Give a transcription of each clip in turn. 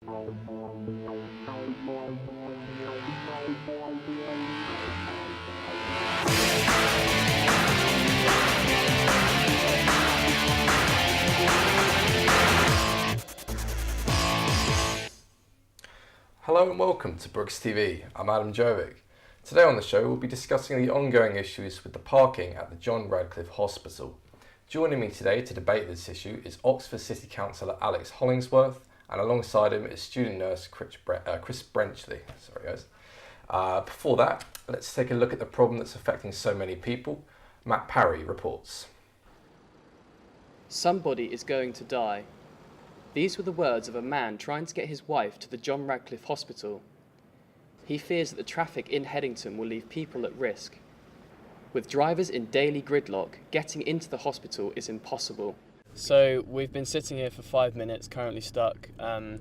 Hello and welcome to BrookesTV. I'm Adam Jovic. Today on the show we'll be discussing the ongoing issues with the parking at the John Radcliffe Hospital. Joining me today to debate this issue is Oxford City Councillor Alex Hollingsworth, and alongside him is student nurse Chris Brenchley. Sorry guys. Before that, let's take a look at the problem that's affecting so many people. Matt Parry reports. Somebody is going to die. These were the words of a man trying to get his wife to the John Radcliffe Hospital. He fears that the traffic in Headington will leave people at risk. With drivers in daily gridlock, getting into the hospital is impossible. So we've been sitting here for 5 minutes, currently stuck in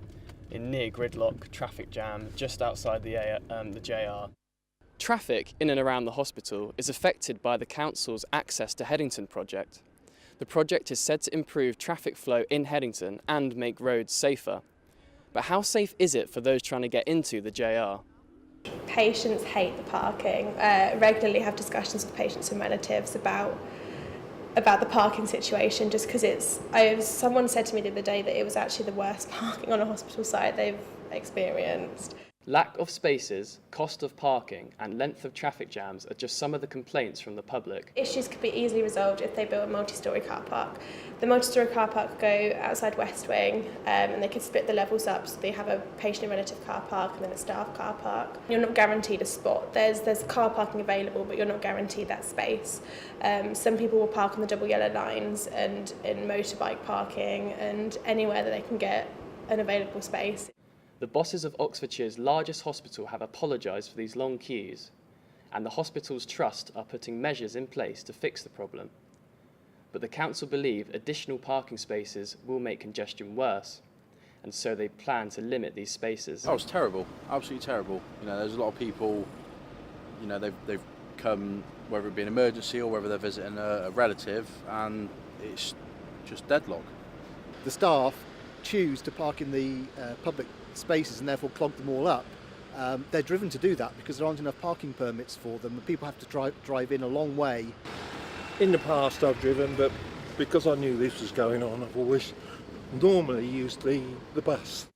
near gridlock, traffic jam, just outside the JR. Traffic in and around the hospital is affected by the council's Access to Headington project. The project is said to improve traffic flow in Headington and make roads safer. But how safe is it for those trying to get into the JR? Patients hate the parking. Regularly have discussions with patients and relatives about the parking situation, just because someone said to me the other day that it was actually the worst parking on a hospital site they've experienced. Lack of spaces, cost of parking and length of traffic jams are just some of the complaints from the public. Issues could be easily resolved if they built a multi-storey car park. The multi-storey car park could go outside West Wing, and they could split the levels up so they have a patient and relative car park and then a staff car park. You're not guaranteed a spot. There's car parking available, but you're not guaranteed that space. Some people will park on the double yellow lines and in motorbike parking and anywhere that they can get an available space. The bosses of Oxfordshire's largest hospital have apologised for these long queues, and the hospital's trust are putting measures in place to fix the problem. But the council believe additional parking spaces will make congestion worse, and so they plan to limit these spaces. Oh, it's terrible, absolutely terrible. You know, there's a lot of people, you know, they've come, whether it be an emergency or whether they're visiting a relative, and it's just deadlock. The staff choose to park in the public spaces and therefore clog them all up. They're driven to do that because there aren't enough parking permits for them, and people have to drive in a long way. In the past I've driven, but because I knew this was going on, I've always normally used the bus.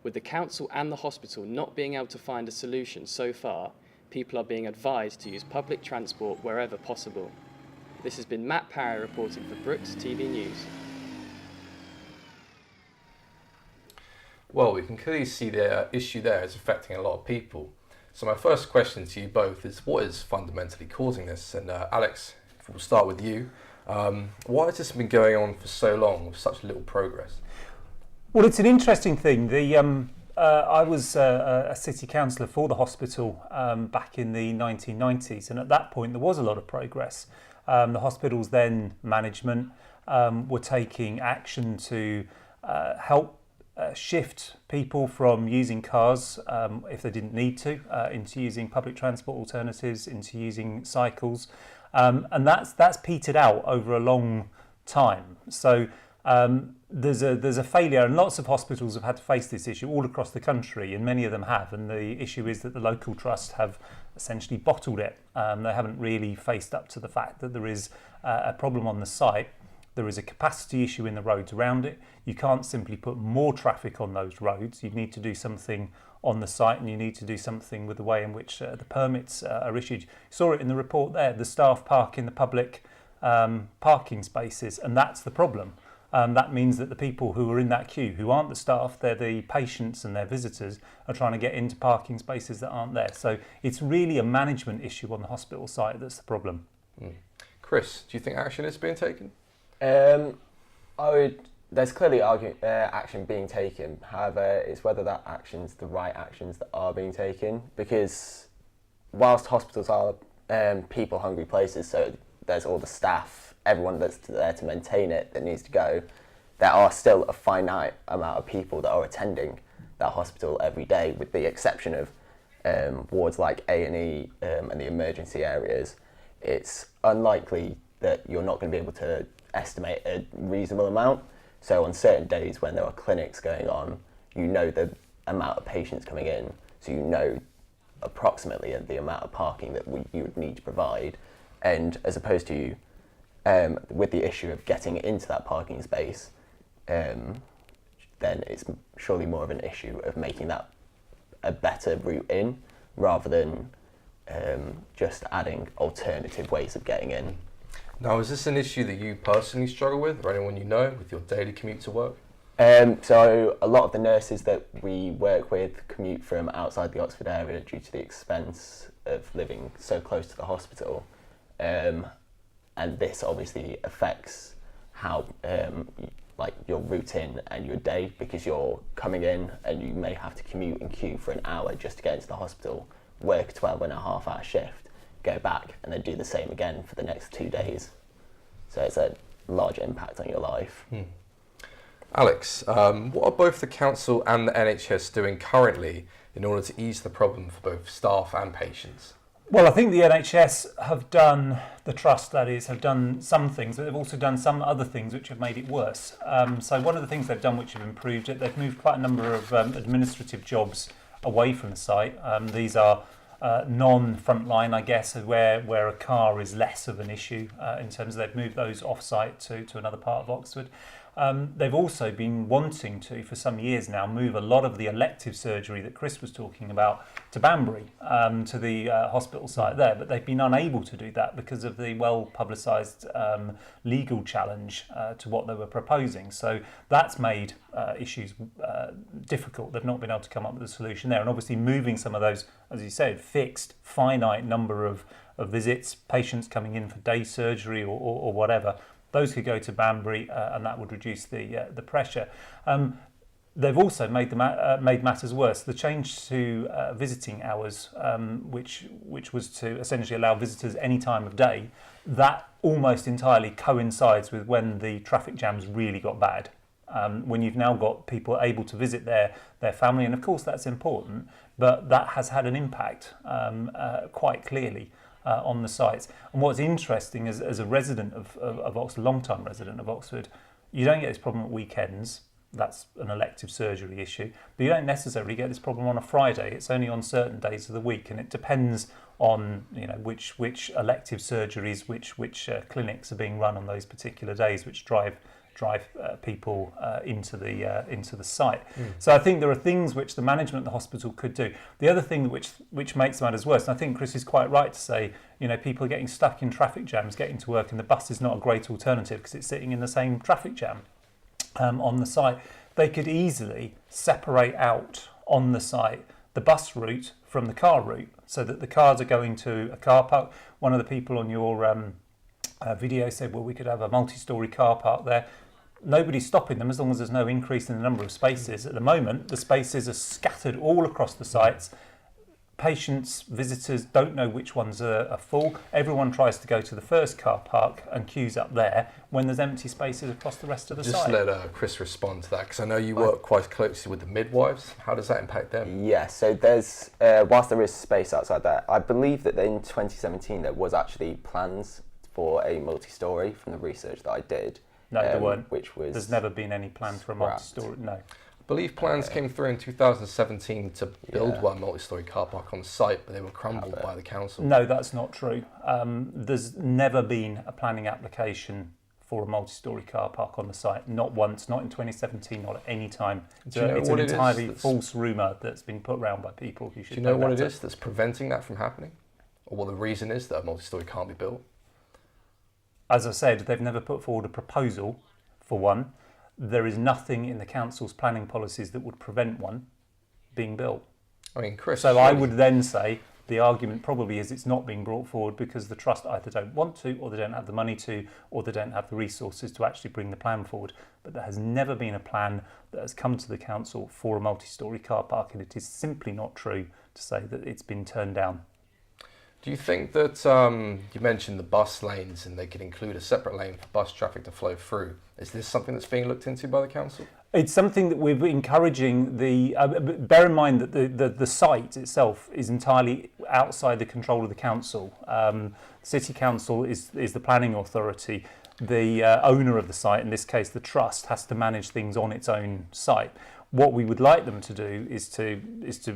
With the council and the hospital not being able to find a solution so far, people are being advised to use public transport wherever possible. This has been Matt Parry reporting for BrookesTV News. Well, we can clearly see the issue there is affecting a lot of people. So my first question to you both is, what is fundamentally causing this? And Alex, if we'll start with you, why has this been going on for so long with such little progress? Well, it's an interesting thing. I was a city councillor for the hospital back in the 1990s, and at that point there was a lot of progress. The hospital's then management were taking action to help shift people from using cars if they didn't need to into using public transport alternatives, into using cycles, and that's petered out over a long time. So there's a failure, and lots of hospitals have had to face this issue all across the country, and many of them have, and the issue is that the local trust have essentially bottled it. They haven't really faced up to the fact that there is a problem on the site. There is a capacity issue in the roads around it. You can't simply put more traffic on those roads. You need to do something on the site, and you need to do something with the way in which the permits are issued. You saw it in the report there. The staff park in the public parking spaces, and that's the problem. That means that the people who are in that queue, who aren't the staff, they're the patients and their visitors, are trying to get into parking spaces that aren't there. So it's really a management issue on the hospital site that's the problem. Chris, do you think action is being taken? There's clearly action being taken. However, it's whether that action's the right actions that are being taken, because whilst hospitals are people-hungry places, so there's all the staff, everyone that's there to maintain it that needs to go, there are still a finite amount of people that are attending that hospital every day, with the exception of wards like A&E and the emergency areas. It's unlikely that you're not going to be able to estimate a reasonable amount. So on certain days when there are clinics going on, you know the amount of patients coming in, so you know approximately the amount of parking that you would need to provide, and as opposed to with the issue of getting into that parking space, then it's surely more of an issue of making that a better route in, rather than just adding alternative ways of getting in. Now, is this an issue that you personally struggle with, or anyone you know, with your daily commute to work? So a lot of the nurses that we work with commute from outside the Oxford area due to the expense of living so close to the hospital, and this obviously affects how like your routine and your day, because you're coming in and you may have to commute and queue for an hour just to get into the hospital, work a 12.5-hour shift, go back and then do the same again for the next 2 days. So it's a large impact on your life. Alex, what are both the council and the NHS doing currently in order to ease the problem for both staff and patients? Well, I think the NHS have done, the trust that is, have done some things, but they've also done some other things which have made it worse. So one of the things they've done which have improved it, they've moved quite a number of administrative jobs away from the site. These are non-frontline, I guess, where a car is less of an issue in terms of they've moved those off-site to another part of Oxford. They've also been wanting to, for some years now, move a lot of the elective surgery that Chris was talking about to Banbury, to the hospital site there, but they've been unable to do that because of the well-publicised legal challenge to what they were proposing. So that's made issues difficult. They've not been able to come up with a solution there. And obviously moving some of those, as you said, fixed, finite number of visits, patients coming in for day surgery or whatever, those could go to Banbury, and that would reduce the pressure. They've also made made matters worse. The change to visiting hours, which was to essentially allow visitors any time of day, that almost entirely coincides with when the traffic jams really got bad. When you've now got people able to visit their family, and of course that's important, but that has had an impact quite clearly on the sites. And what's interesting is, as a resident of Oxford, long-time resident of Oxford, you don't get this problem at weekends. That's an elective surgery issue, but you don't necessarily get this problem on a Friday. It's only on certain days of the week, and it depends on which elective surgeries, which clinics are being run on those particular days, which drive people into the site. So I think there are things which the management of the hospital could do. The other thing which makes matters worse, and I think Chris is quite right to say, people are getting stuck in traffic jams, getting to work, and the bus is not a great alternative because it's sitting in the same traffic jam on the site. They could easily separate out on the site the bus route from the car route, so that the cars are going to a car park. One of the people on your video said, well, we could have a multi-storey car park there. Nobody's stopping them as long as there's no increase in the number of spaces. At the moment, the spaces are scattered all across the sites. Patients, visitors don't know which ones are full. Everyone tries to go to the first car park and queues up there when there's empty spaces across the rest of the site. Just let Chris respond to that, because I know you work quite closely with the midwives. How does that impact them? Yeah, so there's, whilst there is space outside there, I believe that in 2017 there was actually plans for a multi-storey from the research that I did. No, there weren't. Which was There's never been any plan for a multi-storey. No. I believe plans came through in 2017 to build one multi-storey car park on site, but they were crumbled by the council. No, that's not true. There's never been a planning application for a multi-storey car park on the site. Not once, not in 2017, not at any time. It's an entirely false rumour that's been put around by people who should know. Do you know what it is that's preventing that from happening? Or what the reason is that a multi-storey can't be built? As I said, they've never put forward a proposal for one. There is nothing in the council's planning policies that would prevent one being built. I mean, Chris. So I would then say the argument probably is it's not being brought forward because the trust either don't want to, or they don't have the money to, or they don't have the resources to actually bring the plan forward. But there has never been a plan that has come to the council for a multi-storey car park, and it is simply not true to say that it's been turned down. Do you think that, you mentioned the bus lanes and they could include a separate lane for bus traffic to flow through. Is this something that's being looked into by the council? It's something that we're encouraging bear in mind that the site itself is entirely outside the control of the council. City Council is the planning authority. The owner of the site, in this case the trust, has to manage things on its own site. what we would like them to do is to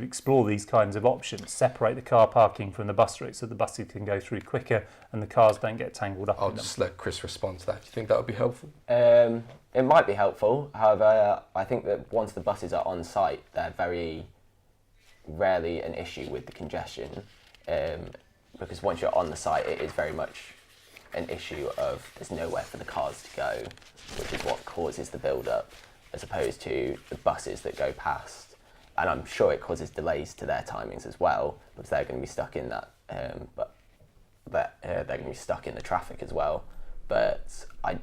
explore these kinds of options, separate the car parking from the bus route so the buses can go through quicker and the cars don't get tangled up I'll in them. just let Chris respond to that. Do you think that would be helpful? It might be helpful. However, I think that once the buses are on site, they're very rarely an issue with the congestion, because once you're on the site, it is very much an issue of there's nowhere for the cars to go, which is what causes the build-up, as opposed to the buses that go past. And I'm sure it causes delays to their timings as well, because they're going to be stuck in that, they're going to be stuck in the traffic as well. But I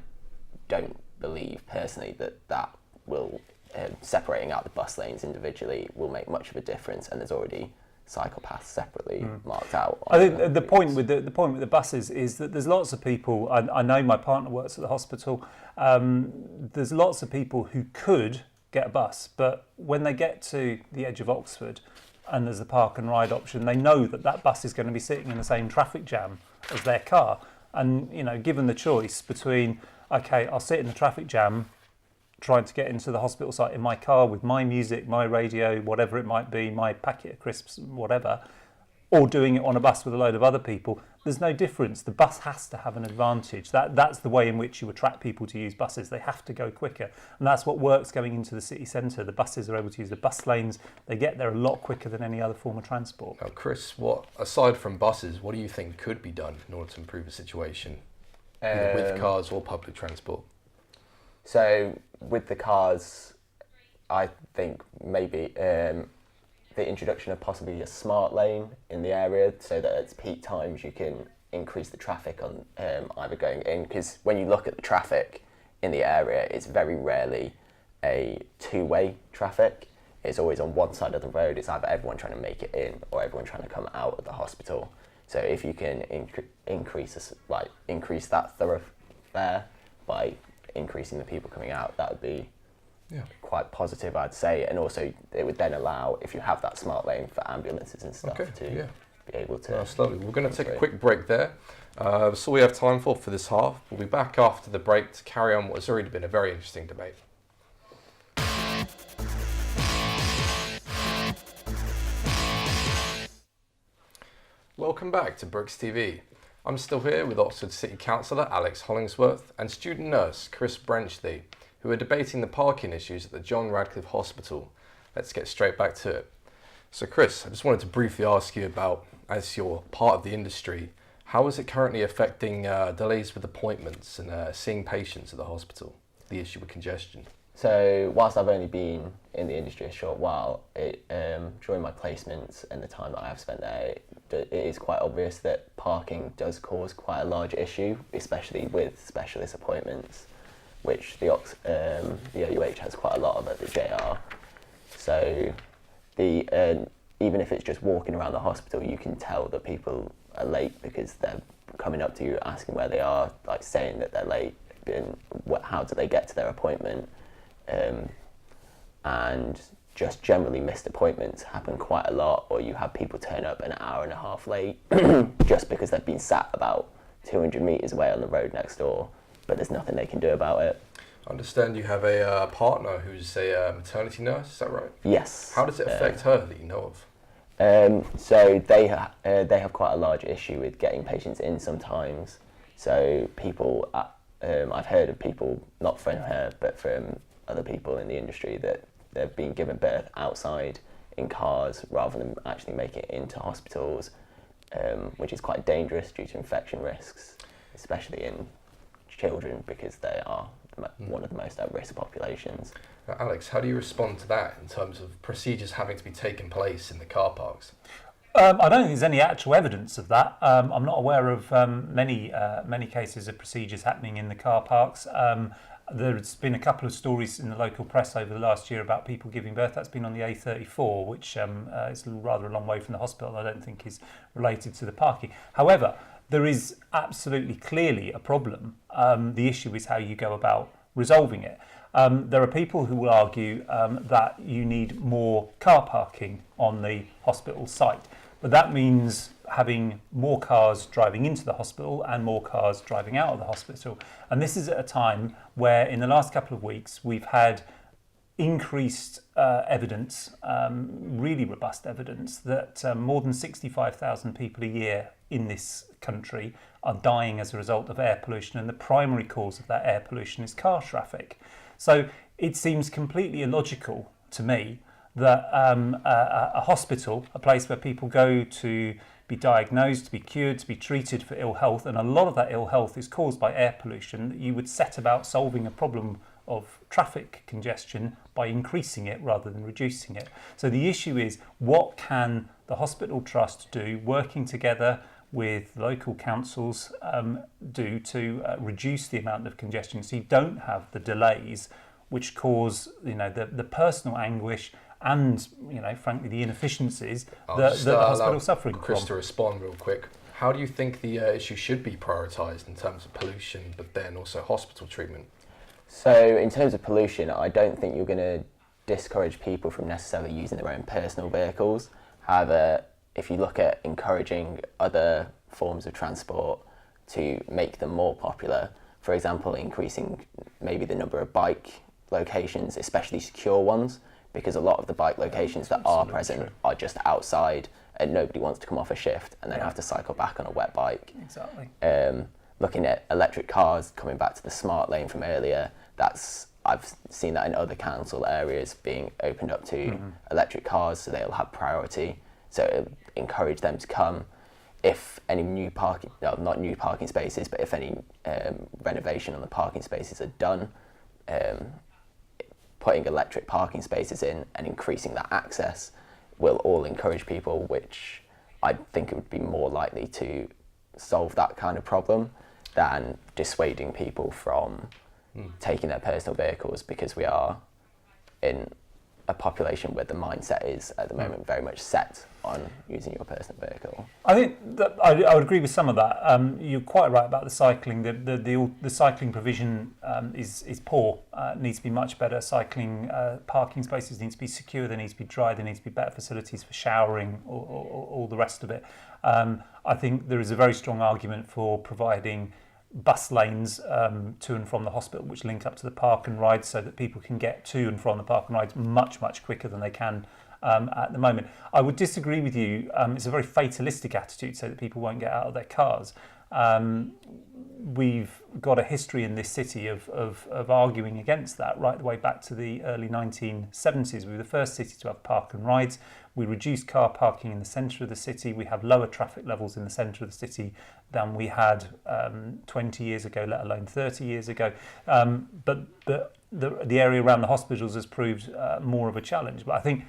don't believe personally that will separating out the bus lanes individually will make much of a difference, and there's already cycle paths separately marked out. I think the point with the buses is that there's lots of people. I know my partner works at the hospital. There's lots of people who could get a bus, but when they get to the edge of Oxford and there's the park and ride option, they know that bus is going to be sitting in the same traffic jam as their car. And given the choice between, okay, I'll sit in the traffic jam trying to get into the hospital site in my car with my music, my radio, whatever it might be, my packet of crisps, whatever, or doing it on a bus with a load of other people, there's no difference. The bus has to have an advantage. That's the way in which you attract people to use buses. They have to go quicker. And that's what works going into the city centre. The buses are able to use the bus lanes. They get there a lot quicker than any other form of transport. Now, Chris, aside from buses, what do you think could be done in order to improve the situation, either with cars or public transport? So with the cars, I think maybe the introduction of possibly a smart lane in the area, so that at peak times you can increase the traffic on either going in, because when you look at the traffic in the area, it's very rarely a two-way traffic. It's always on one side of the road. It's either everyone trying to make it in or everyone trying to come out of the hospital. So if you can increase that thoroughfare by increasing the people coming out, that would be quite positive, I'd say. And also it would then allow, if you have that smart lane for ambulances and stuff, to be able to... Slowly. We're going to take a quick break there. That's all we have time for this half. We'll be back after the break to carry on what has already been a very interesting debate. Welcome back to BrookesTV. I'm still here with Oxford City Councillor Alex Hollingsworth and student nurse Chris Brenchley, who are debating the parking issues at the John Radcliffe Hospital. Let's get straight back to it. So Chris, I just wanted to briefly ask you about, as you're part of the industry, how is it currently affecting delays with appointments and seeing patients at the hospital, the issue with congestion? So whilst I've only been in the industry a short while, during my placements and the time that I have spent there, it is quite obvious that parking does cause quite a large issue, especially with specialist appointments, which the OUH has quite a lot of at the JR. So even if it's just walking around the hospital, you can tell that people are late because they're coming up to you asking where they are, like saying that they're late, and how do they get to their appointment. And just generally missed appointments happen quite a lot, or you have people turn up an hour and a half late just because they've been sat about 200 metres away on the road next door, but there's nothing they can do about it. I understand you have a partner who's a maternity nurse, is that right? Yes. How does it affect her that you know of? So they have quite a large issue with getting patients in sometimes. So people, I've heard of people, not from her, but from other people in the industry, that they've been given birth outside in cars rather than actually making it into hospitals, which is quite dangerous due to infection risks, especially in children, because they are one of the most at-risk populations. Now, Alex, how do you respond to that in terms of procedures having to be taken place in the car parks? I don't think there's any actual evidence of that. I'm not aware of many cases of procedures happening in the car parks. There's been a couple of stories in the local press over the last year about people giving birth. That's been on the A34, which is rather a long way from the hospital. I don't think is related to the parking. However, there is absolutely clearly a problem. The issue is how you go about resolving it. There are people who will argue that you need more car parking on the hospital site, but that means having more cars driving into the hospital and more cars driving out of the hospital. And this is at a time where in the last couple of weeks we've had increased evidence, really robust evidence, that more than 65,000 people a year in this country are dying as a result of air pollution, and the primary cause of that air pollution is car traffic. So it seems completely illogical to me that a hospital, a place where people go to be diagnosed, to be cured, to be treated for ill health, and a lot of that ill health is caused by air pollution, that you would set about solving a problem of traffic congestion by increasing it rather than reducing it. So the issue is, what can the hospital trust do, working together with local councils, do to reduce the amount of congestion, so you don't have the delays which cause, you know, the personal anguish and, you know, frankly, the inefficiencies that the hospital is suffering from. Chris to respond real quick. How do you think the issue should be prioritised in terms of pollution, but then also hospital treatment? So in terms of pollution, I don't think you're going to discourage people from necessarily using their own personal vehicles. However, if you look at encouraging other forms of transport to make them more popular, for example, increasing maybe the number of bike locations, especially secure ones, because a lot of the bike locations that are present are just outside and nobody wants to come off a shift and then have to cycle back on a wet bike. Exactly. Looking at electric cars, coming back to the smart lane from earlier, I've seen that in other council areas being opened up to electric cars, so they'll have priority. So it'll encourage them to come. If any new parking, no, not new parking spaces, but if any renovation on the parking spaces are done, putting electric parking spaces in and increasing that access will all encourage people, which I think it would be more likely to solve that kind of problem than dissuading people from taking their personal vehicles, because we are in a population where the mindset is at the moment very much set on using your personal vehicle. I think that I would agree with some of that. You're quite right about the cycling. The cycling provision is poor. It needs to be much better. Cycling parking spaces need to be secure. They need to be dry. There needs to be better facilities for showering, or all the rest of it. I think there is a very strong argument for providing bus lanes to and from the hospital, which link up to the park and ride, so that people can get to and from the park and rides much quicker than they can at the moment. I would disagree with you. It's a very fatalistic attitude, so that people won't get out of their cars. We've got a history in this city of arguing against that right the way back to the early 1970s. We were the first city to have park and rides. We reduced car parking in the centre of the city. We have lower traffic levels in the centre of the city than we had 20 years ago, let alone 30 years ago. But the area around the hospitals has proved more of a challenge. But I think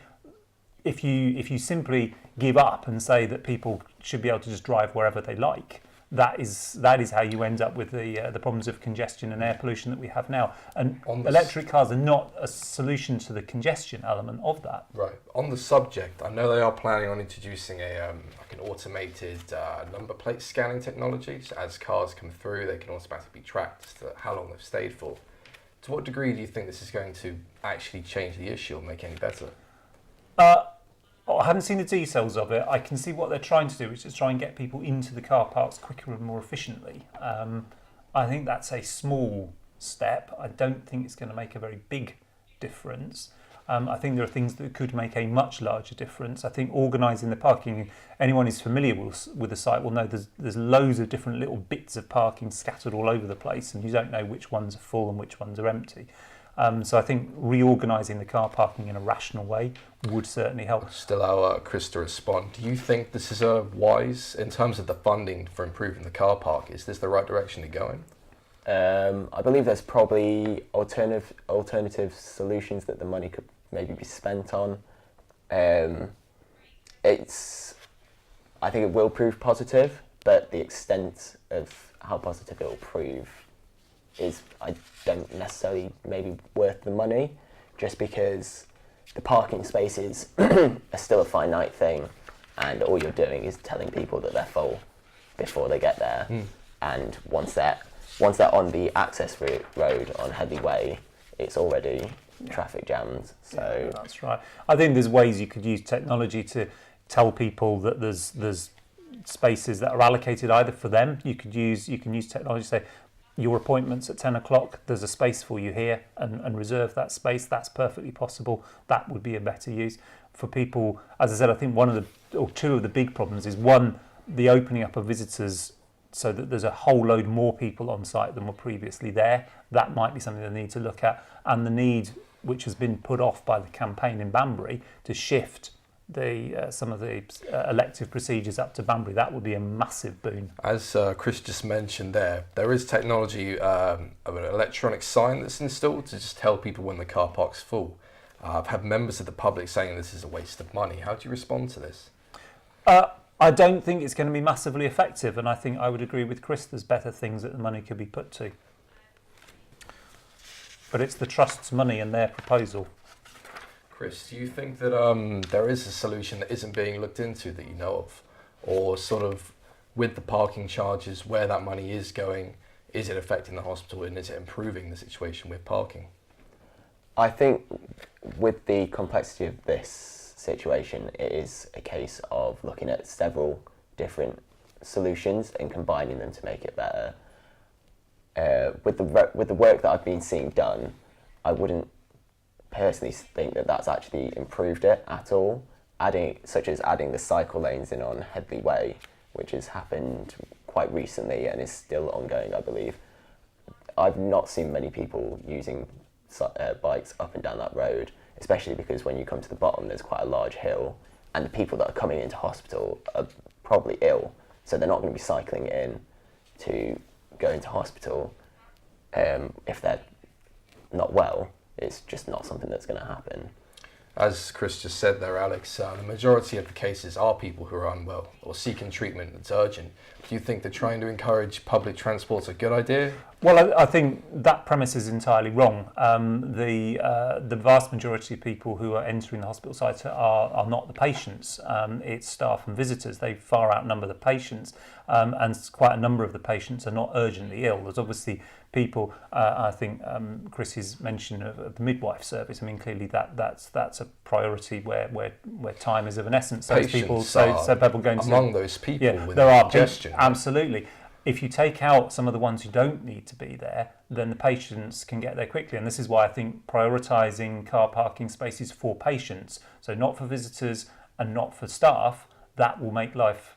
if you simply give up and say that people should be able to just drive wherever they like, that is how you end up with the problems of congestion and air pollution that we have now. And electric cars are not a solution to the congestion element of that. Right. On the subject, I know they are planning on introducing an automated number plate scanning technology. So as cars come through, they can automatically be tracked as to how long they've stayed for. To what degree do you think this is going to actually change the issue or make it any better? I haven't seen the details of it. I can see what they're trying to do, which is try and get people into the car parks quicker and more efficiently. I think that's a small step. I don't think it's going to make a very big difference. I think there are things that could make a much larger difference. I think organising the parking, anyone who's familiar with the site will know there's loads of different little bits of parking scattered all over the place, and you don't know which ones are full and which ones are empty. So I think reorganising the car parking in a rational way would certainly help. Still allow Chris to respond. Do you think this is wise in terms of the funding for improving the car park? Is this the right direction to go in? I believe there's probably alternative solutions that the money could maybe be spent on. I think it will prove positive, but the extent of how positive it will prove is, I don't necessarily maybe worth the money, just because the parking spaces are still a finite thing, and all you're doing is telling people that they're full before they get there. And once they're on the access road on Headley Way, it's already traffic jammed. So yeah, that's right. I think there's ways you could use technology to tell people that there's spaces that are allocated either for them. You can use technology to say, your appointment's at 10 o'clock, there's a space for you here, and reserve that space. That's perfectly possible. That would be a better use. For people, as I said, I think two of the big problems is, one, the opening up of visitors so that there's a whole load more people on site than were previously there. That might be something they need to look at. And the need, which has been put off by the campaign in Banbury, to shift some of the elective procedures up to Banbury. That would be a massive boon. As Chris just mentioned there is technology of an electronic sign that's installed to just tell people when the car park's full. I've had members of the public saying this is a waste of money. How do you respond to this? I don't think it's going to be massively effective, and I think I would agree with Chris, there's better things that the money could be put to. But it's the Trust's money and their proposal. Chris, do you think that there is a solution that isn't being looked into that you know of? Or sort of with the parking charges, where that money is going, is it affecting the hospital and is it improving the situation with parking? I think with the complexity of this situation, it is a case of looking at several different solutions and combining them to make it better. With the work that I've been seeing done, I wouldn't personally think that that's actually improved it at all. Such as adding the cycle lanes in on Headley Way, which has happened quite recently and is still ongoing, I believe. I've not seen many people using bikes up and down that road, especially because when you come to the bottom there's quite a large hill, and the people that are coming into hospital are probably ill, so they're not going to be cycling in to go into hospital if they're not well. It's just not something that's going to happen. As Chris just said there, Alex, the majority of the cases are people who are unwell or seeking treatment that's urgent. Do you think that trying to encourage public transport is a good idea? Well, I think that premise is entirely wrong. The vast majority of people who are entering the hospital site are not the patients. It's staff and visitors. They far outnumber the patients, and quite a number of the patients are not urgently ill. There's obviously people, I think Chris's mention of the midwife service. I mean, clearly that's a priority where time is of an essence. Those people, so people going among those people with there are congestion. Absolutely. If you take out some of the ones who don't need to be there, then the patients can get there quickly. And this is why I think prioritising car parking spaces for patients, so not for visitors and not for staff, that will make life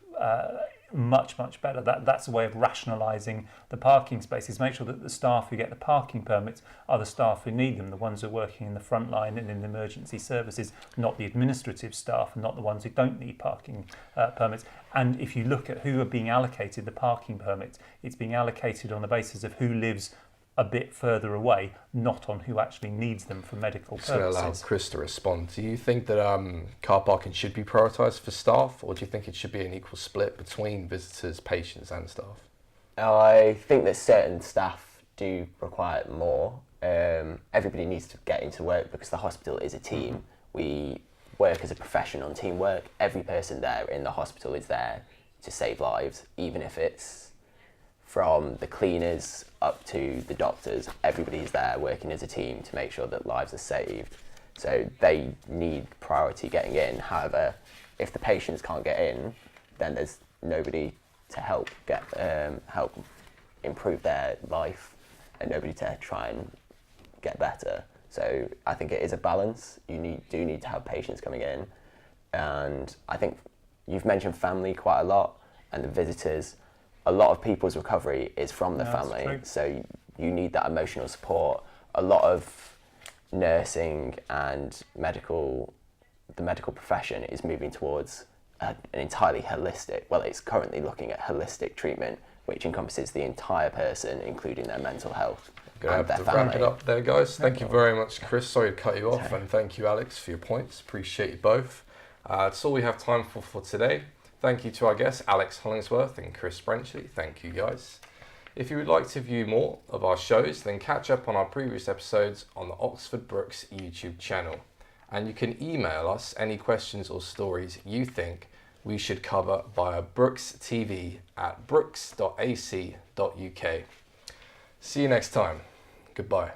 much, much better. That's a way of rationalising the parking spaces. Make sure that the staff who get the parking permits are the staff who need them, the ones who are working in the front line and in the emergency services, not the administrative staff and not the ones who don't need parking permits. And if you look at who are being allocated the parking permits, it's being allocated on the basis of who lives a bit further away, not on who actually needs them for medical purposes. I'm going to allow Chris to respond. Do you think that car parking should be prioritised for staff, or do you think it should be an equal split between visitors, patients and staff? I think that certain staff do require more. Everybody needs to get into work because the hospital is a team. We work as a profession on teamwork. Every person there in the hospital is there to save lives, even if it's from the cleaners up to the doctors. Everybody's there working as a team to make sure that lives are saved. So they need priority getting in. However, if the patients can't get in, then there's nobody to help improve their life and nobody to try and get better. So I think it is a balance. You do need to have patients coming in, and I think you've mentioned family quite a lot and the visitors. A lot of people's recovery is from the family, so you need that emotional support. A lot of nursing and the medical profession is moving towards an entirely holistic, well, it's currently looking at holistic treatment, which encompasses the entire person, inclling their mental health and their family. Wrap it up there, guys. Thank you very much, Chris. Sorry to cut you off, and thank you, Alex, for your points. Appreciate you both. That's all we have time for today. Thank you to our guests, Alex Hollingsworth and Chris Brenchley. Thank you, guys. If you would like to view more of our shows, then catch up on our previous episodes on the Oxford Brookes YouTube channel. And you can email us any questions or stories you think we should cover via BrookesTV at brookes.ac.uk. See you next time. Goodbye.